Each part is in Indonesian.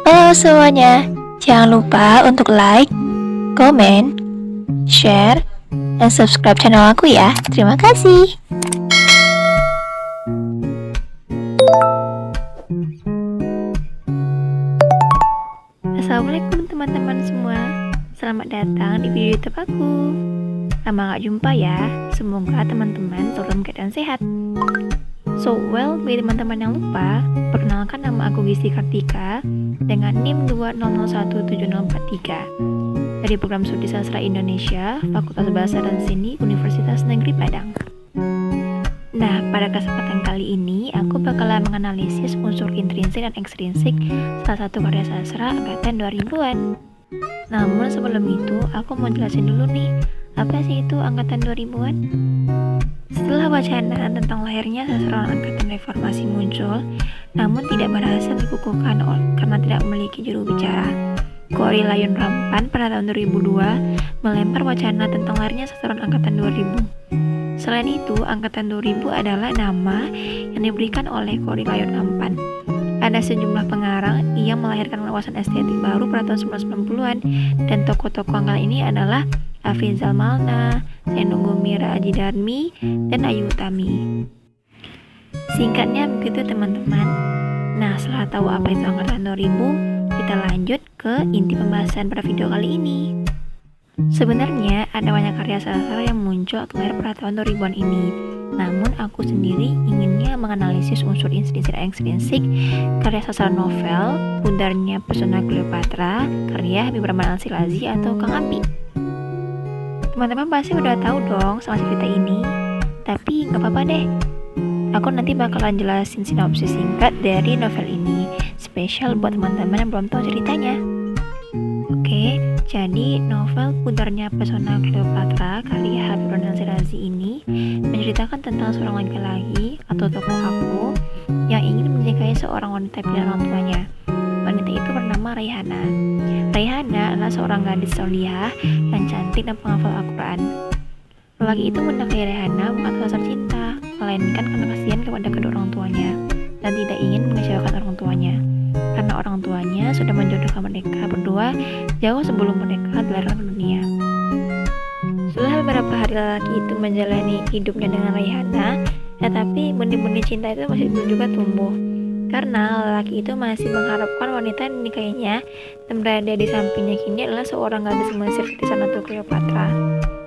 Halo semuanya, jangan lupa untuk like, komen, share, dan subscribe channel aku ya. Terima kasih. Assalamualaikum teman-teman semua. Selamat datang di video YouTube aku. Lama gak jumpa ya. Semoga teman-teman selalu dalam keadaan sehat. So, bagi teman-teman yang lupa, perkenalkan nama aku Gisti Kartika dengan NIM 2001743 dari Program Studi Sastra Indonesia, Fakultas Bahasa dan Seni, Universitas Negeri Padang. Nah, pada kesempatan kali ini, aku bakalan menganalisis unsur intrinsik dan ekstrinsik salah satu karya sastra angkatan 2000-an. Namun sebelum itu, aku mau jelasin dulu nih, apa sih itu angkatan 2000-an? Setelah wacana tentang lahirnya sastrawan angkatan reformasi muncul, namun tidak berhasil dikukuhkan karena tidak memiliki juru bicara, Kory Layun Rampan pada tahun 2002 melempar wacana tentang lahirnya sastrawan angkatan 2000. Selain itu, angkatan 2000 adalah nama yang diberikan oleh Kory Layun Rampan. Ada sejumlah pengarang yang melahirkan wawasan estetik baru pada tahun 1990-an, dan tokoh-tokoh angkatan ini adalah Afrizal Malna, Seno Gumira Ajidarmi, dan Ayu Utami. Singkatnya begitu teman-teman. Nah, setelah tahu apa itu angkatan 2000, kita lanjut ke inti pembahasan pada video kali ini. Sebenarnya ada banyak karya sastra yang muncul atau lahir pada tahun 2000-an ini. Namun aku sendiri inginnya menganalisis unsur intrinsik dan ekstrinsik karya sastra novel Pudarnya Pesona Cleopatra karya Habib Rahman Al-Shirazi atau Kang Abi. Teman-teman pasti udah tahu dong sama cerita ini, tapi gak apa-apa deh. Aku nanti bakalan jelasin sinopsis singkat dari novel ini, spesial buat teman-teman yang belum tahu ceritanya. Oke, jadi novel Pudarnya Pesona Cleopatra karya Habib Rahman Al-Shirazi ini menceritakan tentang seorang laki-laki atau tokoh aku yang ingin menikahi seorang wanita pilihan orang tuanya. Wanita itu bernama Raihana. Raihana adalah seorang gadis solihah yang cantik dan penghafal Al-Quran. Lelaki itu menikahi Raihana bukan atas dasar cinta, melainkan karena kasihan kepada kedua orang tuanya dan tidak ingin mengecewakan orang tuanya, karena orang tuanya sudah menjodohkan mereka berdua jauh sebelum mereka dilahirkan ke dunia. Setelah beberapa hari lelaki itu menjalani hidupnya dengan Raihana, tetapi benih-benih cinta itu masih belum juga tumbuh, karena lelaki itu masih mengharapkan wanita yang dinikahinya dan berada di sampingnya kini adalah seorang gadis Mesir di sana tuh Cleopatra.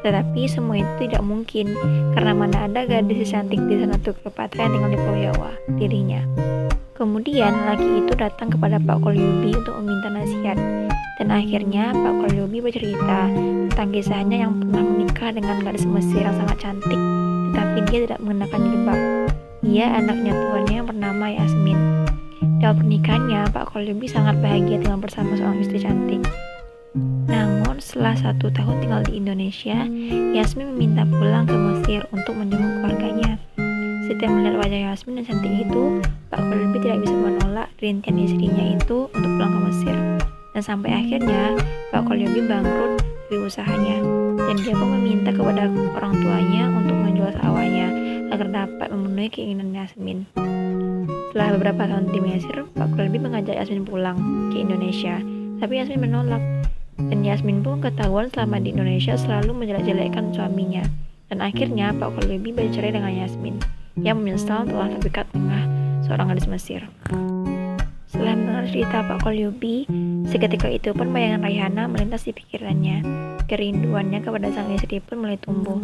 Tetapi semua itu tidak mungkin, karena mana ada gadis cantik di sana tuh Cleopatra yang tinggal di Pulau Jawa dirinya. Kemudian lelaki itu datang kepada Pak Kolyubi untuk meminta nasihat, dan akhirnya Pak Kolyubi bercerita tentang kisahnya yang pernah menikah dengan gadis Mesir yang sangat cantik, tetapi dia tidak mengenakan jilbab. Ia anaknya tuannya yang bernama Yasmin. Dalam pernikahannya, Pak Kolyubi sangat bahagia tinggal bersama seorang istri cantik. Namun setelah 1 tahun tinggal di Indonesia, Yasmin meminta pulang ke Mesir untuk menjenguk keluarganya. Setiap melihat wajah Yasmin yang cantik itu, Pak Kolyubi tidak bisa menolak rintihan istrinya itu untuk pulang ke Mesir. Dan sampai akhirnya Pak Kolyubi bangkrut dari usahanya, dan dia pun meminta kepada orang tuanya untuk menjual sawahnya agar dapat memenuhi keinginan Yasmin. Setelah beberapa tahun di Mesir, Pak Kolyubi mengajak Yasmin pulang ke Indonesia, tapi Yasmin menolak. Dan Yasmin pun ketahuan selama di Indonesia selalu menjelek-jelekkan suaminya. Dan akhirnya Pak Kolyubi bercerai dengan Yasmin, yang menyesal telah terpikat dengan seorang gadis Mesir. Setelah mendengar cerita Pak Kolyubi, seketika itu pun bayangan Raihana melintas di pikirannya. Kerinduannya kepada sang istri pun mulai tumbuh.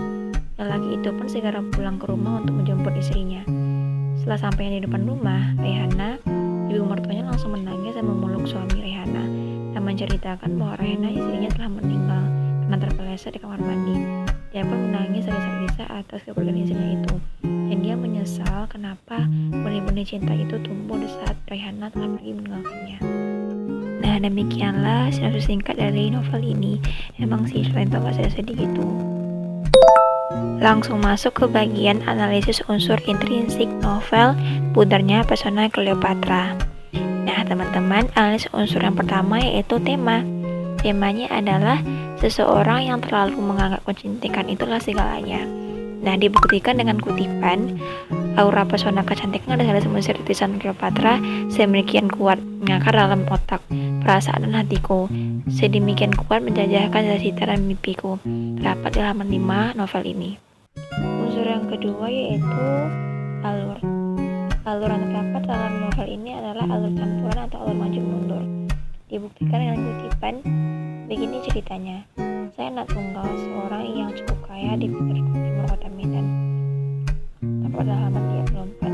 Lelaki itu pun segera pulang ke rumah untuk menjemput istrinya. Setelah sampai di depan rumah Raihana, ibu mertuanya langsung menangis dan memeluk suami Raihana dan menceritakan bahwa Raihana istrinya telah meninggal karena terpeleset di kamar mandi. Dia pun menangis terdesak-desak atas kepergian istrinya itu, dan dia menyesal kenapa benih-benih cinta itu tumbuh di saat Raihana telah pergi meninggalkannya. Nah, demikianlah sinopsis singkat dari novel ini. Emang sih selain itu gak sedih gitu. Langsung masuk ke bagian analisis unsur intrinsik novel Pudarnya Pesona Cleopatra. Nah teman-teman, analisis unsur yang pertama yaitu tema. Temanya adalah seseorang yang terlalu menganggap kecantikan itulah segalanya. Nah, dibuktikan dengan kutipan, aura pesona kecantikan dari Mesir titisan Cleopatra sedemikian kuat mengakar dalam otak, perasaan dan hatiku, sedemikian kuat menjajahkan cita-cita dan mimpiku. Terdapat di halaman 5 novel ini. Unsur yang kedua yaitu alur. Alur yang terdapat dalam novel ini adalah alur campuran atau alur maju mundur. Dibuktikan dengan kutipan, begini ceritanya. Saya anak tunggal seorang yang cukup kaya di timur kota Medan. Pada halaman 34.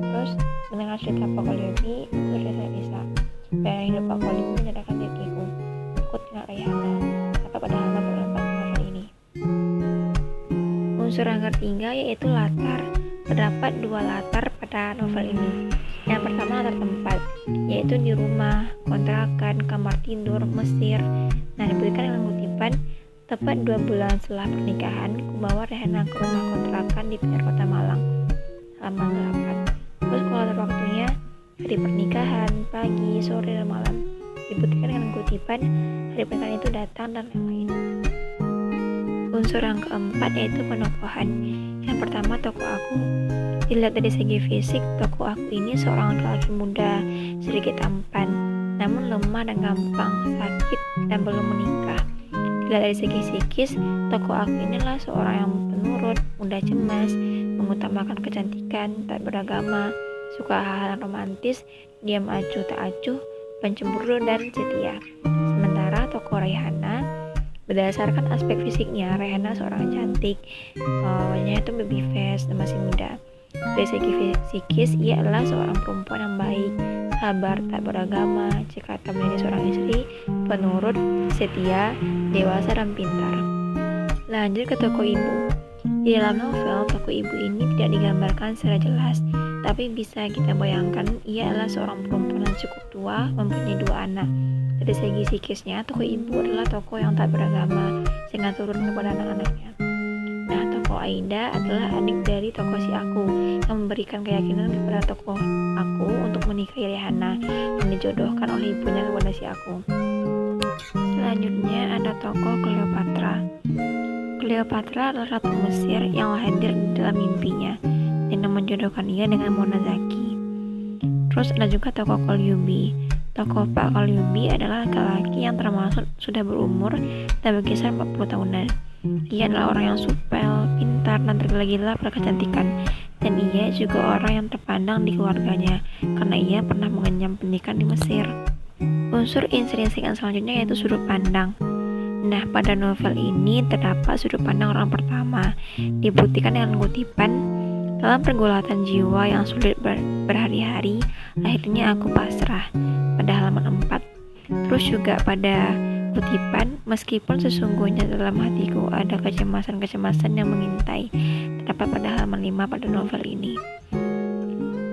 Terus mendengar cerita Pak Kolyobi, desa-desa. Bayangan hidup Pak Kolyobi menyadarkan diriku. Takut kena Raihana. Pada halaman 44 novel ini. Unsur yang ketiga yaitu latar. Terdapat 2 latar pada novel ini. Yang pertama latar tempat, yaitu di rumah, kontrakan, kamar tidur, Mesir. Nah, diberikan dengan kutipan, tepat 2 bulan setelah pernikahan, kubawa Raihana ke rumah kontrakan di pinggir kota Malang. Halaman 8. Terus kalau latar waktunya, hari pernikahan, pagi, sore, dan malam. Dibuktikan dengan kutipan, hari pernikahan itu datang dan lain-lain. Unsur yang keempat yaitu penokohan. Yang pertama, tokoh aku. Dilihat dari segi fisik, tokoh aku ini seorang laki-laki muda, sedikit tampan, namun lemah dan gampang sakit dan belum menikah. Dilihat dari segi psikis, tokoh aku inilah seorang yang penurut, mudah cemas, mengutamakan kecantikan, tak beragama, suka hal-hal yang romantis, diam acuh tak acuh, pencemburu dan setia. Sementara tokoh Raihana, berdasarkan aspek fisiknya, Raihana seorang cantik, wajahnya itu baby face dan masih muda. Dari segi psikis, ia adalah seorang perempuan yang baik, sabar, tak beragama, cekatan menjadi seorang istri, penurut, setia, dewasa dan pintar. Lanjut ke tokoh ibu. Di dalam novel, tokoh ibu ini tidak digambarkan secara jelas, tapi bisa kita bayangkan ia adalah seorang perempuan yang cukup tua, mempunyai 2 anak. Dari segi psikisnya, tokoh ibu adalah tokoh yang tak beragama, sehingga turun kepada anak-anaknya. Nah, tokoh Aida adalah adik dari tokoh si aku, yang memberikan keyakinan kepada tokoh aku untuk menikahi Raihana yang dijodohkan oleh ibunya kepada si aku. Selanjutnya ada tokoh Cleopatra. Cleopatra adalah ratu Mesir yang hadir dalam mimpinya dan menjodohkan ia dengan Monazaki. Terus ada juga tokoh Kolyobi. Tokoh Pak Kolyobi adalah laki-laki yang termasuk sudah berumur dan berkisar 40 tahunan. Ia adalah orang yang supel, pintar, dan tergila-gila pada kecantikan. Dan ia juga orang yang terpandang di keluarganya karena ia pernah mengenyam pendidikan di Mesir. Unsur intrinsik yang selanjutnya yaitu sudut pandang. Nah, pada novel ini terdapat sudut pandang orang pertama. Dibuktikan dengan kutipan, dalam pergulatan jiwa yang sulit berhari-hari, akhirnya aku pasrah. Pada halaman 4. Terus juga pada kutipan, meskipun sesungguhnya dalam hatiku ada kecemasan-kecemasan yang mengintai, terdapat pada halaman 5 pada novel ini.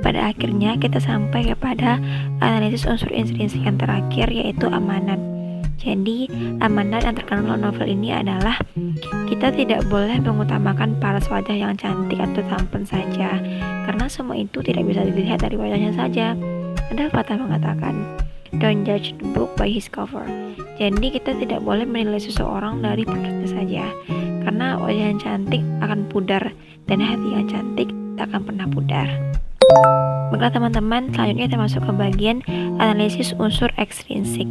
Pada akhirnya kita sampai kepada analisis unsur intrinsik yang terakhir yaitu amanat. Jadi amanat yang terkandung dalam novel ini adalah kita tidak boleh mengutamakan paras wajah yang cantik atau tampan saja, karena semua itu tidak bisa dilihat dari wajahnya saja. Ada pepatah mengatakan, don't judge the book by his cover. Jadi kita tidak boleh menilai seseorang dari produknya saja, karena wajah yang cantik akan pudar dan hati yang cantik tak akan pernah pudar. Baiklah teman-teman, selanjutnya kita masuk ke bagian analisis unsur ekstrinsik.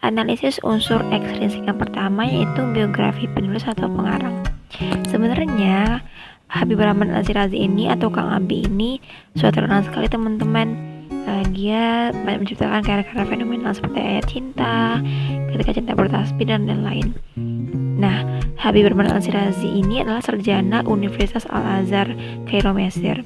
Analisis unsur ekstrinsik yang pertama yaitu biografi penulis atau pengarang. Sebenarnya Habib Rahman Al-Shirazi ini atau Kang Abi ini sudah terkenal sekali teman-teman. Dia banyak menciptakan karya-karya fenomenal seperti Ayat Cinta, Ketika Cinta Bertasbih, dan lain-lain. Nah, Habib Rahman Al-Shirazi ini adalah sarjana Universitas Al-Azhar, Kairo, Mesir.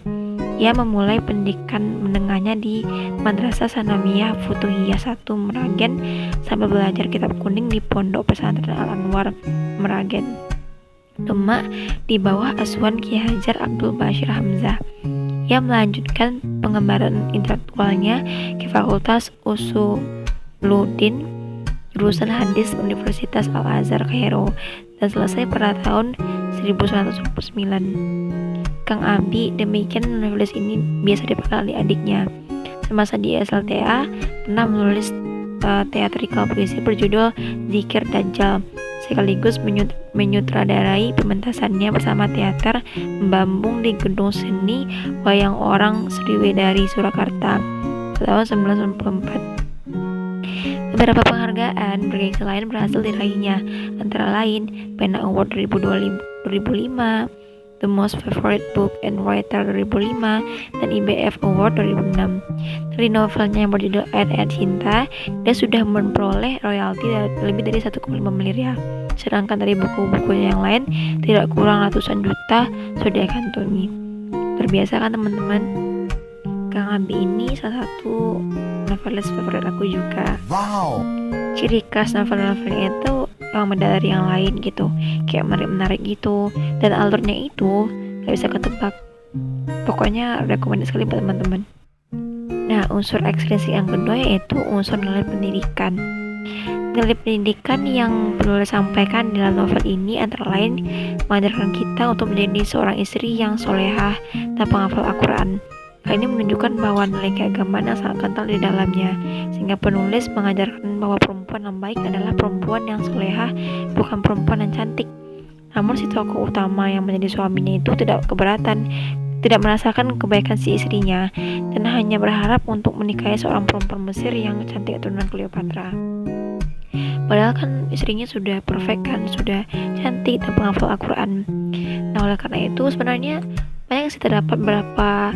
Ia memulai pendidikan menengahnya di Madrasah Sanawiyah Futuhiyah 1 Meragen sambil belajar kitab kuning di Pondok Pesantren Al-Anwar Meragen, Demak, di bawah asuhan Ki Hajar Abdul Bashir Hamzah. Ia melanjutkan pengembaraan intelektualnya ke Fakultas Usuluddin jurusan Hadis Universitas Al-Azhar Kairo dan selesai pada tahun 1929. Kang Abi demikian menulis ini biasa dipanggil adiknya. Semasa di SLTA pernah menulis teatrikal puisi berjudul Zikir Dajjal sekaligus menyutradarai pementasannya bersama teater Bambung di Gedung Seni Wayang Orang Sriwedari Surakarta tahun 1994. Beberapa penghargaan bergengsi lain berhasil diraihnya, antara lain Pena Award 2005, The Most Favorite Book and Writer 2005, dan IBF Award 2006. Dari novelnya yang berjudul Ayat-Ayat Cinta, dia sudah memperoleh royalti lebih dari 1,5 miliar. Sedangkan dari buku-bukunya yang lain, tidak kurang ratusan juta sudah dia kantongi. Terbiasa kan teman-teman? Kang Abi ini salah satu novelis favorit aku juga. Wow. Ciri khas novel-novelnya itu emang beda dari yang lain gitu, kayak menarik gitu, dan alurnya itu gak bisa ketebak. Pokoknya rekomendasi sekali buat teman-teman. Nah, unsur ekstrinsi yang kedua yaitu unsur nilai pendidikan. Nilai pendidikan yang penulis sampaikan dalam novel ini antara lain mengajarkan kita untuk menjadi seorang istri yang solehah dan penghafal Al-Quran. Hal ini menunjukkan bahwa nilai keagamaan yang sangat kental di dalamnya, sehingga penulis mengajarkan bahwa perempuan yang baik adalah perempuan yang solehah, bukan perempuan yang cantik. Namun si tokoh utama yang menjadi suaminya itu tidak keberatan, tidak merasakan kebaikan si istrinya, dan hanya berharap untuk menikahi seorang perempuan Mesir yang cantik keturunan Cleopatra. Padahal kan istrinya sudah perfect kan, sudah cantik dan penghafal Al-Quran. Nah, oleh karena itu sebenarnya banyak sih terdapat beberapa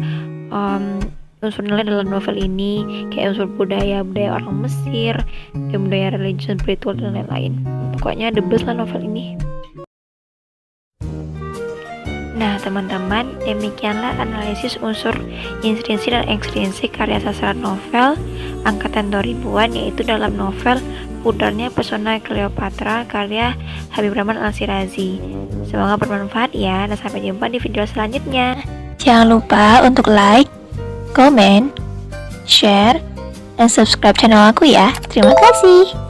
unsur nilai dalam novel ini, kayak unsur budaya orang Mesir, dan budaya religius, spiritual, dan lain-lain. Pokoknya the best lah novel ini. Nah teman-teman, demikianlah analisis unsur intrinsi dan ekstrinsi karya sastra novel angkatan 2000-an, yaitu dalam novel Pudarnya Pesona Cleopatra karya Habib Rahman Al-Shirazi. Semoga bermanfaat ya, dan sampai jumpa di video selanjutnya. Jangan lupa untuk like, komen, share, dan subscribe channel aku ya. Terima kasih.